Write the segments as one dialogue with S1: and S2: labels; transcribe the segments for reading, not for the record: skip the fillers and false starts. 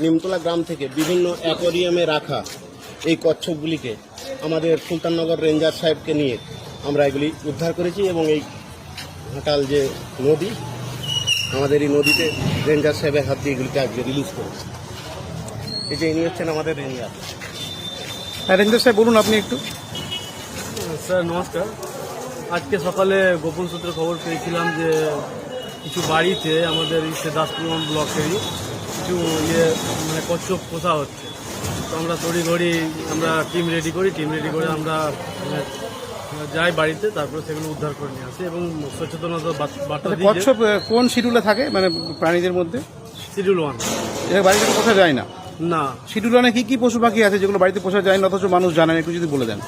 S1: নিমতলা গ্রাম থেকে বিভিন্ন অ্যাকোয়ারিয়ামে রাখা এই কচ্ছপগুলিকে আমাদের সুলতাননগর রেঞ্জার সাহেবকে নিয়ে আমরা এগুলি উদ্ধার করেছি এবং এই ঘাটাল যে নদী, আমাদের এই নদীতে রেঞ্জার সাহেবের হাত দিয়ে এগুলিকে আজকে রিলিজ করেছি। এই যে ইনি হচ্ছেন আমাদের রেঞ্জার।
S2: হ্যাঁ, রেঞ্জার সাহেব বলুন আপনি একটু।
S3: স্যার নমস্কার। আজকে সকালে গোপন সূত্রে খবর পেয়েছিলাম যে কিছু বাড়িতে আমাদের এই দাসপুর ব্লকেরই কিছু মানে কচ্ছপ পোষা হচ্ছে। তো আমরা তড়িঘড়ি আমরা টিম রেডি করে আমরা যাই বাড়িতে, তারপরে সেগুলো উদ্ধার করে নিয়ে আসি এবং সচেতনতা বার্তা দিই।
S2: কচ্ছপ কোন শিডিউলে থাকে, মানে প্রাণীদের মধ্যে?
S3: শিডিউল 1।
S2: এটা বাড়িতে পোষা যায় না?
S3: না।
S2: শিডিউল 1-এ কি কি পশু পাখি আছে যেগুলো বাড়িতে পোষা যায় না অথচ মানুষ জানেন, একটু যদি বলে দেন।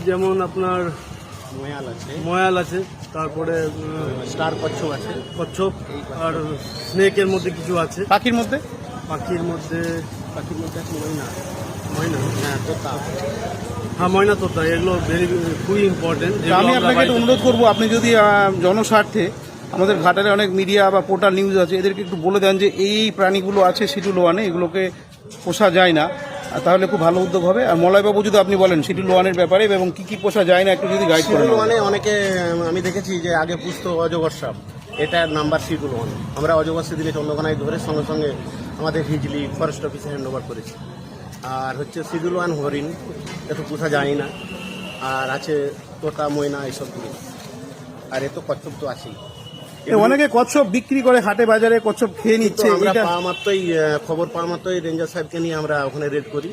S3: যেমন আপনার ময়াল আছে, তারপরে
S1: স্টার কচ্ছপ আছে,
S3: কচ্ছপ, আর স্নেকের মধ্যে কিছু আছে।
S2: পাখির মধ্যে
S3: পাখির মধ্যে ময়না,
S1: হ্যাঁ
S3: ময়না তোতা, এগুলো খুবই ইম্পর্টেন্ট।
S2: আমি আপনাকে একটু অনুরোধ করবো, আপনি যদি জনস্বার্থে আমাদের ঘাটালে অনেক মিডিয়া বা পোর্টাল নিউজ আছে, এদেরকে একটু বলে দেন যে এই প্রাণীগুলো আছে শিডিউল 1-এ, এগুলোকে পোষা যায় না, তাহলে খুব ভালো উদ্যোগ হবে। আর মলয়বাবু যদি আপনি বলেন শিডিউল 1-এর ব্যাপারে এবং কি কি পোষা যায় না একটু যদি গাইড করেন।
S1: শিডিউল 1-এ অনেকে আমি দেখেছি যে আগে পুষতো অজগর সাপ, এটার নাম্বার শিডিউল 1। আমরা অজগর সেদিনে চন্দ্রকোনায় ধরে সঙ্গে সঙ্গে আমাদের হিজলি ফরেস্ট অফিসে হ্যান্ড ওভার করেছি। আর হচ্ছে শিডিউল 1 হরিণ, এত পোষা যায় না। আর আছে তোতা, ময়না, এইসবগুলো। আর এ তো কচ্ছপ তো আছেই।
S2: অনেকে কচ্ছপ বিক্রি করে হাটে বাজারে, কচ্ছপ খেয়ে নিচ্ছে।
S1: আমরা খবর পাওয়া মাত্রই রেঞ্জার সাহেবকে নিয়ে আমরা ওখানে রেড করি।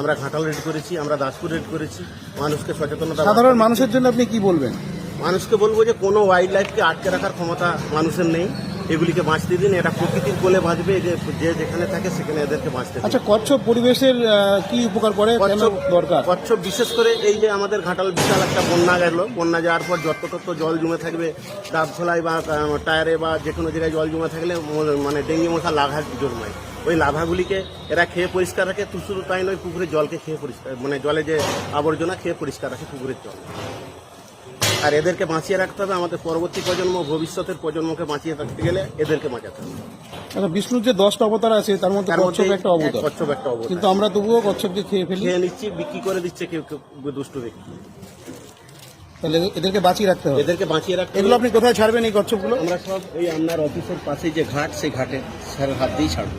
S1: আমরা ঘাটাল রেড করেছি, আমরা দাসপুর রেড করেছি। মানুষকে সচেতনতা,
S2: সাধারণ মানুষের জন্য আপনি কি বলবেন?
S1: মানুষকে বলবো যে কোনো ওয়াইল্ড লাইফকে আটকে রাখার ক্ষমতা মানুষের নেই, এগুলিকে বাঁচতে দিন। এটা প্রকৃতির কোলে বাঁচবে, যে যেখানে থাকে সেখানে এদেরকে বাঁচতে দিন।
S2: আচ্ছা, কচ্ছপ পরিবেশের কি উপকার করে, কেন দরকার?
S1: কচ্ছপ বিশেষ করে এই যে আমাদের ঘাটাল বিশাল একটা বন্যা গেল, বন্যা যাওয়ার পর যত জল জমে থাকবে ডাব খোলায় বা টায়ারে বা যে কোনো জায়গায় জল জমে থাকলে মানে ডেঙ্গি মশা লাভা জন্মায়। ওই লাভাগুলিকে এরা খেয়ে পরিষ্কার রাখে। শুধু তাই নয়, পুকুরের জলকে খেয়ে পরিষ্কার, মানে জলে যে আবর্জনা খেয়ে পরিষ্কার রাখে পুকুরের জল। আর এদেরকে বাঁচিয়ে রাখতে হবে। আমাদের পরবর্তী প্রজন্ম, ভবিষ্যতের প্রজন্মকে বাঁচিয়ে রাখতে গেলে এদেরকে বাঁচাতে হবে।
S2: আচ্ছা, বিষ্ণুর যে 10টা অবতার আছে তার মধ্যে কচ্ছপ একটা অবতার। কিন্তু আমরা তবুও কচ্ছপকে খেয়ে
S1: নিচ্ছি, বিক্রি করে দিচ্ছে কেউ কেউ দুষ্টু ব্যক্তি।
S2: তাহলে এদেরকে বাঁচিয়ে রাখতে হবে।
S1: এগুলো
S2: আপনি কোথায় ছাড়বেন এই কচ্ছপগুলো?
S1: আমরা সব এই আপনার অফিসের পাশে যে ঘাট, সেই ঘাটে স্যারের হাত দিয়েই ছাড়বো।